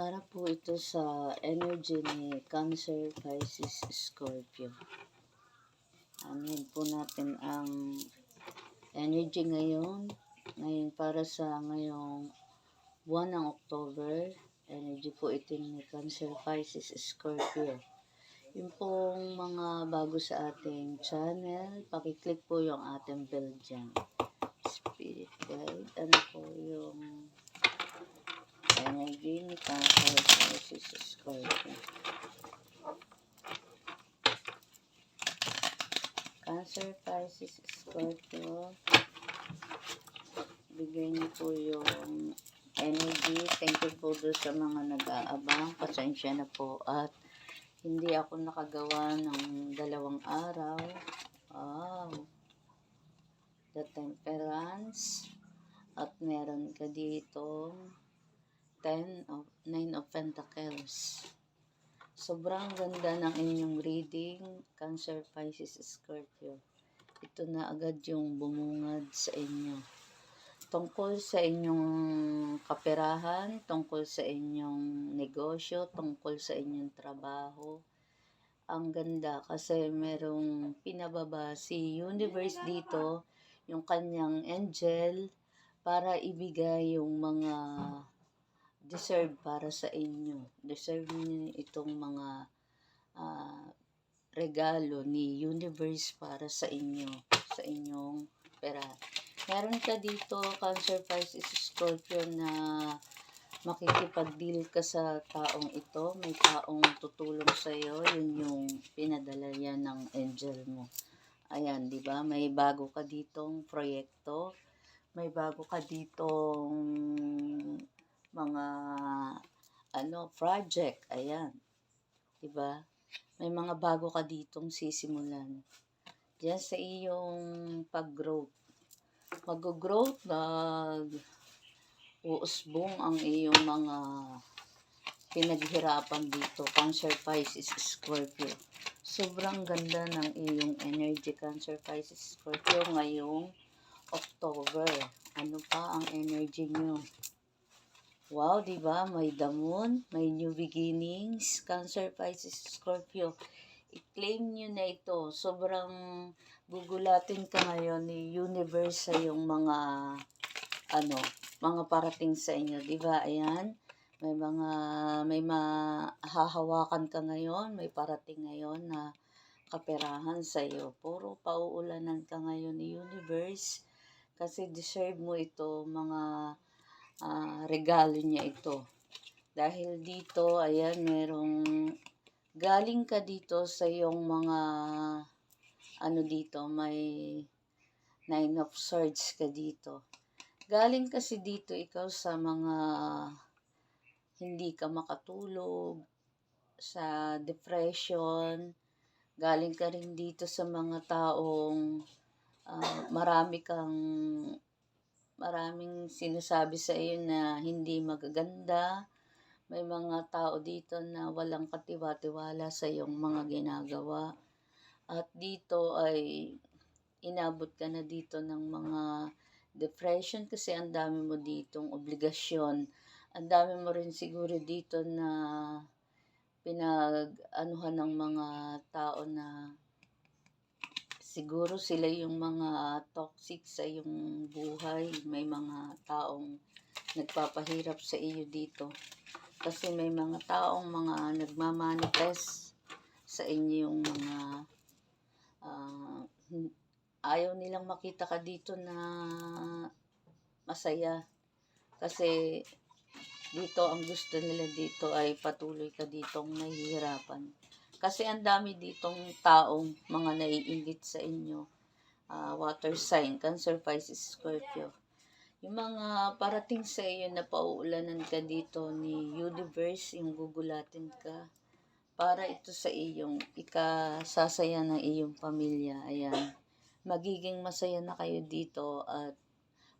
Para po ito sa energy ni Cancer, Pisces, Scorpio. Anuhin po natin ang energy ngayon. Ngayon para sa ngayong buwan ng October. Energy po ito ni Cancer, Pisces, Scorpio. Yung pong mga bago sa ating channel, pakiclick po yung ating bell dyan. Spirit guide, ano po yung energy ni Cancer, Pisces, Scorpio. Cancer, Pisces, Scorpio, bigay niyo po yung energy. Thank you po doon sa mga nag-aabang. Pasensya na po at hindi ako nakagawa ng 2 araw. Wow! The Temperance. At meron ka dito 9 of Pentacles. Sobrang ganda ng inyong reading, Cancer, Pisces, Scorpio. Ito na agad yung bumungad sa inyo. Tungkol sa inyong kaperahan, tungkol sa inyong negosyo, tungkol sa inyong trabaho. Ang ganda kasi merong pinababa si Universe dito, yung kanyang angel, para ibigay yung mga deserve para sa inyo. Deserve niyo itong mga regalo ni Universe para sa inyo, sa inyong pera. Meron ka dito, Cancer, Pisces, Scorpio, na makikipag-deal ka sa taong ito. May taong tutulong sa iyo, yun yung pinadala yan ng angel mo. Ayan, di ba? May bago ka ditong proyekto. May bago ka ditong mga project. Ayan. Diba? May mga bago ka ditong sisimulan. Diyan sa iyong pag-growth. Mag-growth, uusbong ang iyong mga pinaghirapan dito. Cancer, Pisces, Scorpio. Sobrang ganda ng iyong energy, Cancer, Pisces, Scorpio, ngayong October. Ano pa ang energy nyo? Wow, di ba? May the moon, may new beginnings, Cancer, Pisces, Scorpio. I-claim nyo na ito. Sobrang gugulatin ka ngayon ni Universe sa yung mga mga parating sa inyo, di ba? Ayan. May mahahawakan ka ngayon, may parating ngayon na kaperahan sa iyo. Puro pauulanan ka ngayon ni Universe kasi deserve mo ito, mga regalo niya ito. Dahil dito, ayan, galing ka dito sa iyong mga, dito, may 9 of Swords ka dito. Galing kasi dito ikaw sa mga hindi ka makatulog, sa depression. Galing ka rin dito sa mga taong maraming sinasabi sa iyo na hindi magaganda. May mga tao dito na walang katiwa-tiwala sa iyong mga ginagawa. At dito ay inabot ka na dito ng mga depression kasi ang dami mo ditong obligasyon. Ang dami mo rin siguro dito na pinag-anuhan ng mga tao na siguro sila yung mga toxic sa iyong buhay. May mga taong nagpapahirap sa iyo dito. Kasi may mga taong nagmamanifest sa inyo yung mga ayaw nilang makita ka dito na masaya. Kasi dito ang gusto nila dito ay patuloy ka ditong nahihirapan. Kasi ang dami ditong taong mga naiinggit sa inyo. Water sign, Cancer, Pisces, Scorpio. Yung mga parating sa iyo na pauulanan ka dito ni Universe, yung gugulatin ka para ito sa iyong ikasasaya ng iyong pamilya. Ayan. Magiging masaya na kayo dito at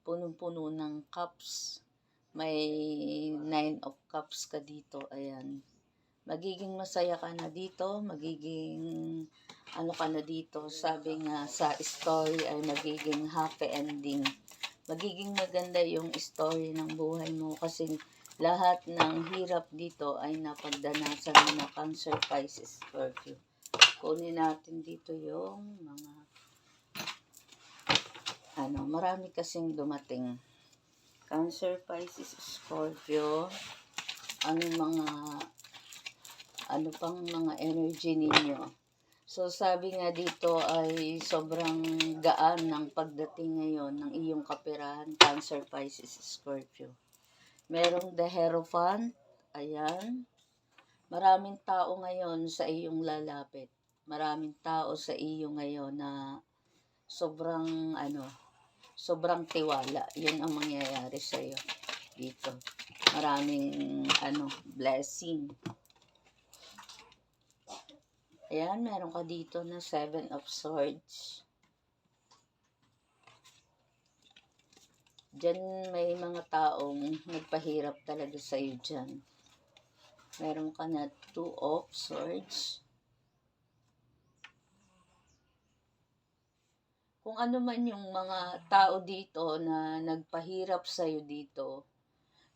punong-puno ng cups. May 9 of cups ka dito. Ayan. Magiging masaya ka na dito, magiging ka na dito, sabi nga sa story ay magiging happy ending. Magiging maganda yung story ng buhay mo kasi lahat ng hirap dito ay napagdanasan mo na, Cancer, Pisces, Scorpio. Kunin natin dito yung mga marami kasing dumating. Cancer, Pisces, Scorpio, ano pang mga energy ninyo. So, sabi nga dito ay sobrang gaan ng pagdating ngayon ng iyong kaperahan, Cancer, Pisces, Scorpio. Merong the Hierophant, ayan. Maraming tao ngayon sa iyong lalapit. Maraming tao sa iyo ngayon na sobrang tiwala. Yun ang mangyayari sa iyo dito. Maraming blessing. Ayan, meron ka dito na 7 of Swords. Diyan may mga taong nagpahirap talaga sa iyo dyan. Meron ka na 2 of Swords. Kung ano man yung mga tao dito na nagpahirap sa iyo dito,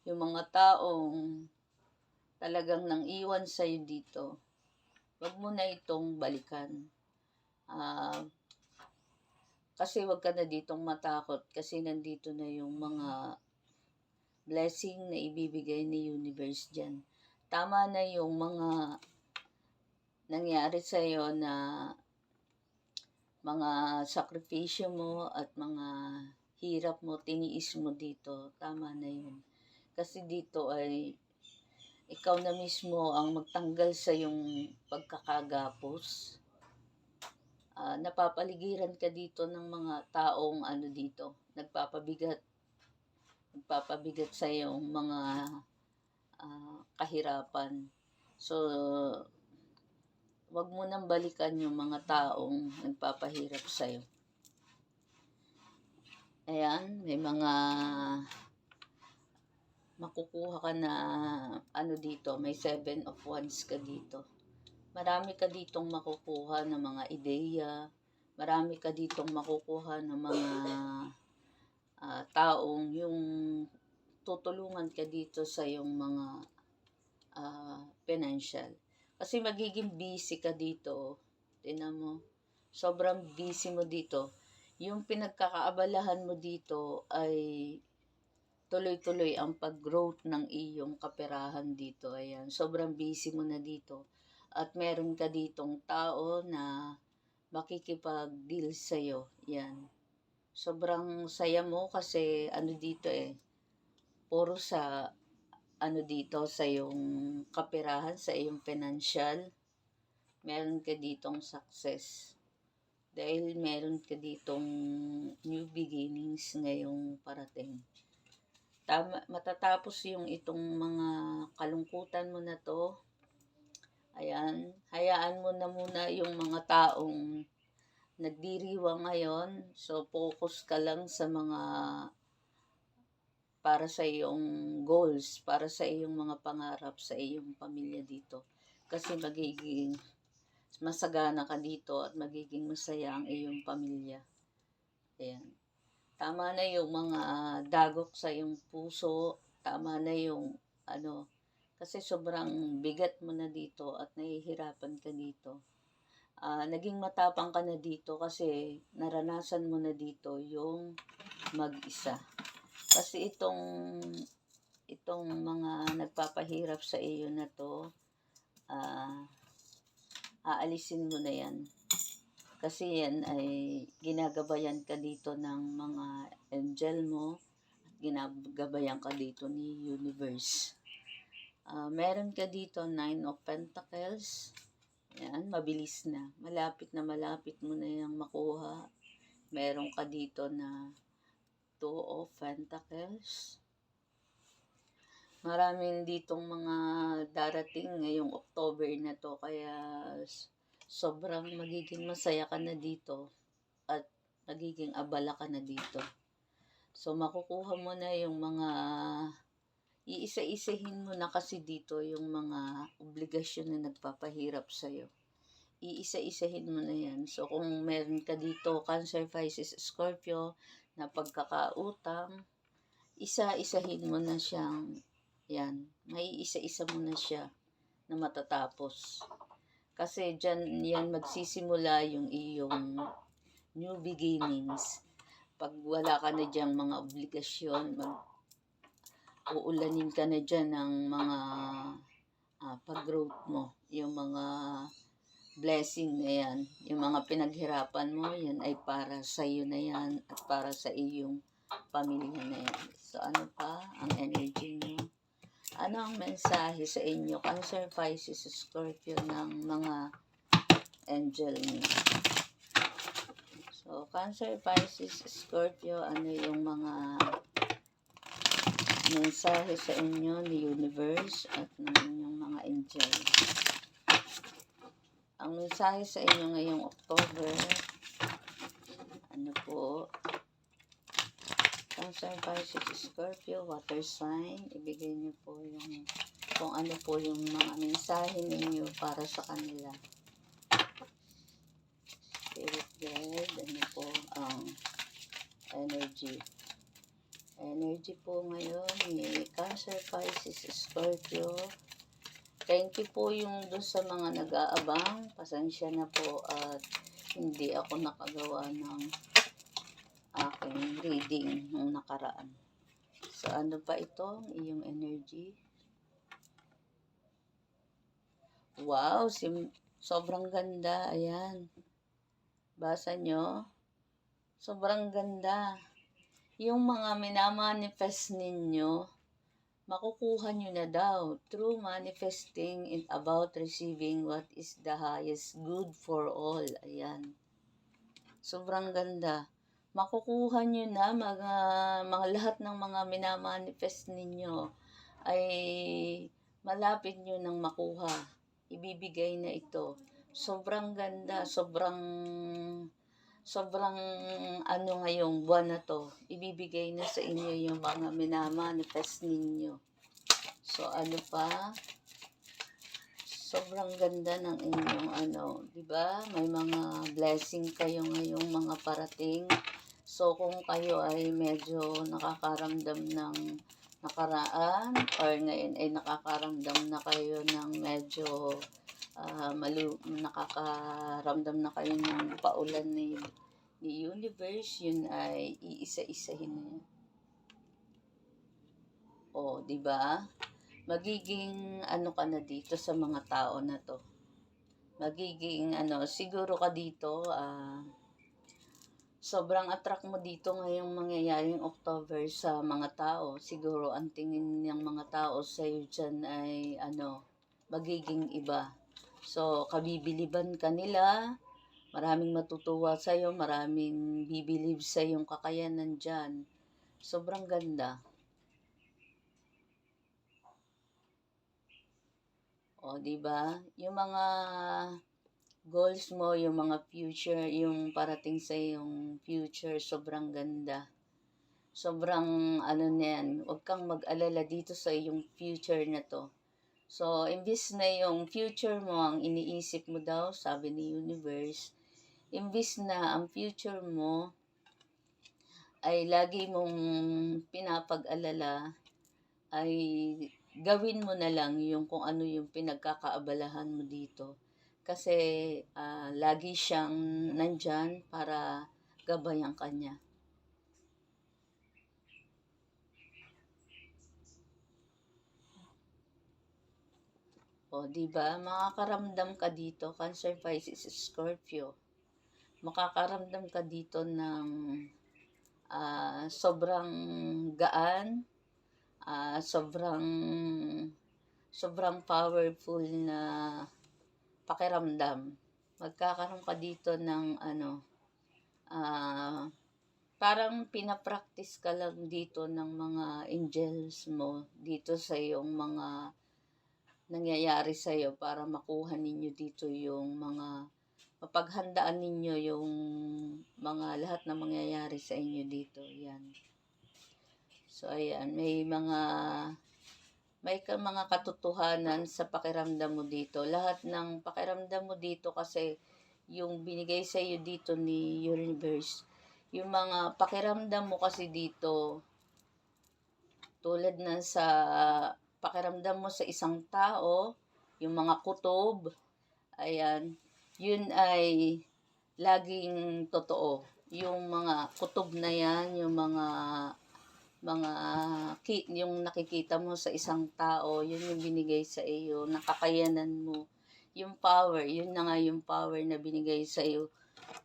yung mga taong talagang nang iwan sa iyo dito, wag mo na itong balikan. Kasi wag ka na ditong matakot kasi nandito na yung mga blessing na ibibigay ni universe dyan. Tama na yung mga nangyari sa iyo na mga sakripisyo mo at mga hirap mo, tiniis mo dito. Tama na yun. Kasi dito ay ikaw na mismo ang magtanggal sa yung pagkakagapos. Napapaligiran ka dito ng mga taong dito, nagpapabigat sa yung mga kahirapan. So, wag mo nang balikan yung mga taong nagpapahirap sa iyo. Ayan, may mga makukuha ka na dito, may 7 of Wands ka dito. Marami ka ditong makukuha ng mga ideya, marami ka ditong makukuha ng mga taong yung tutulungan ka dito sa yung mga financial. Kasi magiging busy ka dito. Tingnan mo, sobrang busy mo dito. Yung pinagkakaabalahan mo dito ay tuloy-tuloy ang pag-growth ng iyong kaperahan dito. Ayan, sobrang busy mo na dito. At meron ka ditong tao na makikipag-deal sa'yo. Yan. Sobrang saya mo kasi dito puro sa dito sa iyong kaperahan, sa iyong financial. Meron ka ditong success. Dahil meron ka ditong new beginnings ngayong parating. Matatapos yung itong mga kalungkutan mo na to. Ayan, hayaan mo na muna yung mga taong nagdiriwang ngayon. So, focus ka lang sa mga para sa iyong goals, para sa iyong mga pangarap, sa iyong pamilya dito. Kasi magiging masagana ka dito at magiging masaya ang iyong pamilya. Ayan. Tama na yung mga dagok sa iyong puso. Tama na yung kasi sobrang bigat mo na dito at nahihirapan ka dito. Naging matapang ka na dito kasi naranasan mo na dito yung mag-isa. Kasi itong mga nagpapahirap sa iyo na to, aalisin mo na yan. Kasi yan ay ginagabayan ka dito ng mga angel mo, ginagabayan ka dito ni universe. Meron ka dito 9 of Pentacles. Yan, mabilis na. Malapit mo na yung makuha. Meron ka dito na 2 of Pentacles. Maraming ditong mga darating ngayong October na to. Kaya sobrang magiging masaya ka na dito. At magiging abala ka na dito. So, makukuha mo na yung mga iisa-isahin mo na kasi dito yung mga obligasyon na nagpapahirap sa'yo. Iisa-isahin mo na yan. So, kung meron ka dito, Cancer, Pisces, Scorpio, na pagkakautang, isa-isahin mo na siyang Yan, may isa-isa mo na siya na matatapos. Kasi dyan yan magsisimula yung iyong new beginnings. Pag wala ka na dyang mga obligasyon, uulanin ka na dyan ng mga pag-growth mo. Yung mga blessing na yan, yung mga pinaghirapan mo, yan ay para sa iyo na yan at para sa iyong pamilya na yan. So ano pa ang energy niyo? Ano ang mensahe sa inyo, Cancer, Pisces, Scorpio ng mga angel niyo? So Cancer, Pisces, Scorpio, ano yung mga mensahe sa inyo ni Universe at ng inyong mga angel? Ang mensahe sa inyo ngayong October, ano po? Cancer, Pisces, Scorpio, water sign, ibigay niyo po yung kung ano po yung mga mensahe ninyo para sa kanila. Spirit guide, ano po ang energy? Energy po ngayon ni Cancer, Pisces, Scorpio. Thank you po yung doon sa mga nag-aabang. Pasensya na po at hindi ako nakagawa ng aking reading nung nakaraan. So ano pa ito? Iyong energy. Wow, sobrang ganda. Ayan. Basa nyo. Sobrang ganda. Yung mga minamanifest ninyo, makukuha nyo na daw through manifesting and about receiving what is the highest good for all. Ayan. Sobrang ganda. Makukuha nyo na mga lahat ng mga minamanifest ninyo ay malapit nyo nang makuha. Ibibigay na ito. Sobrang ganda. Sobrang ano ngayong buwan na to, ibibigay na sa inyo yung mga minamanifest ninyo. So ano pa? Sobrang ganda ng inyong di ba? May mga blessing kayo ngayong mga parating. So kung kayo ay medyo nakakaramdam ng nakaraan or ngayon ay nakakaramdam na kayo ng medyo nakakaramdam na kayo ng paulan ni Universe, yun ay iisa-isahin na yun. O, di ba? Magiging ka na dito sa mga tao na to. Magiging siguro ka dito, sobrang attract mo dito ngayong mangyayaring October sa mga tao. Siguro ang tingin ng mga tao sa iyo dyan ay magiging iba. So, kabibiliban ka nila, maraming matutuwa sa iyo, maraming bibilib sa iyong kakayanan dyan. Sobrang ganda. O, di ba? Yung mga goals mo, yung mga future, yung parating sa yung future, sobrang ganda. Sobrang niyan, huwag kang mag-alala dito sa yung future na to. So, imbis na yung future mo, ang iniisip mo daw, sabi ni Universe, imbis na ang future mo ay lagi mong pinapag-alala, ay gawin mo na lang yung kung ano yung pinagkakaabalahan mo dito. Kasi lagi siyang nandyan para gabayan kanya. O, diba? Makakaramdam ka dito, Cancer, Pisces, Scorpio. Makakaramdam ka dito ng sobrang gaan, sobrang powerful na pakiramdam. Magkakaroon ka dito ng parang pinapractice ka lang dito ng mga angels mo dito sa iyong mga nangyayari sa iyo para makuha ninyo dito yung mga mapaghandaan ninyo yung mga lahat na mangyayari sa inyo dito. Yan. So, ayan. May mga katotohanan sa pakiramdam mo dito. Lahat ng pakiramdam mo dito kasi yung binigay sa iyo dito ni Universe, yung mga pakiramdam mo kasi dito, tulad na sa pakiramdam mo sa isang tao, yung mga kutob, ayan, yun ay laging totoo. Yung mga kutob na yan, yung yung nakikita mo sa isang tao, yun yung binigay sa iyo, nakakayanan mo. Yung power, yun na nga yung power na binigay sa iyo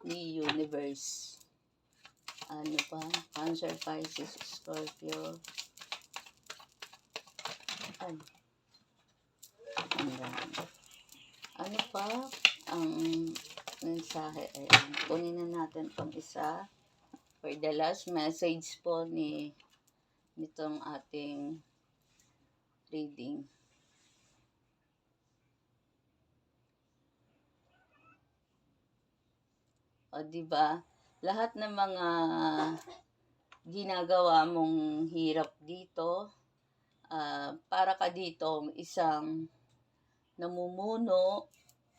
ni universe. Ano pa? Cancer, Pisces, Scorpio. Ano pa ang mensahe? Ayan. Kunin na natin pang isa. For the last message po nitong ating reading. O, diba? Lahat ng mga ginagawa mong hirap dito, para ka ditong isang namumuno.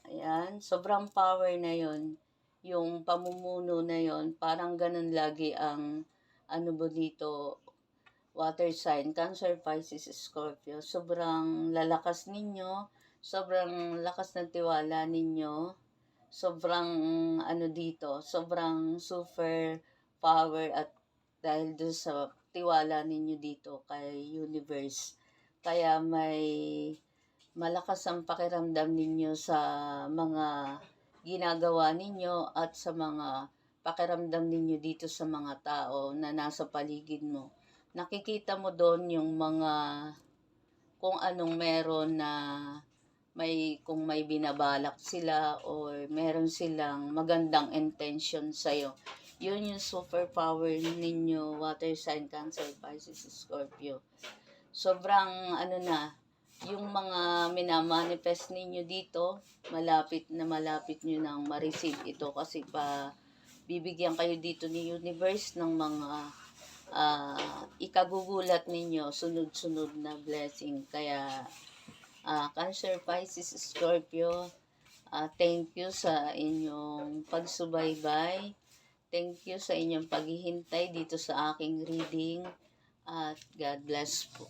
Ayan, sobrang power na yon. Yung pamumuno na yon, parang ganun lagi ang ano ba dito, water sign, Cancer, Pisces, Scorpio. Sobrang lalakas ninyo, sobrang lakas ng tiwala ninyo, sobrang ano dito, sobrang super power at dahil doon sa tiwala ninyo dito kay universe. Kaya may malakas ang pakiramdam ninyo sa mga ginagawa ninyo at sa mga pakiramdam ninyo dito sa mga tao na nasa paligid mo. Nakikita mo doon yung mga kung anong meron na kung may binabalak sila o meron silang magandang intention sa'yo. Yun yung superpower ninyo, water sign, Cancer, Pisces, Scorpio. Sobrang yung mga minamanifest ninyo dito, malapit nyo nang ma-receive ito kasi bibigyan kayo dito ni universe ng mga ikagugulat ninyo, sunod-sunod na blessing. Kaya Cancer, Pisces, Scorpio, thank you sa inyong pagsubaybay. Thank you sa inyong paghihintay dito sa aking reading. At God bless po.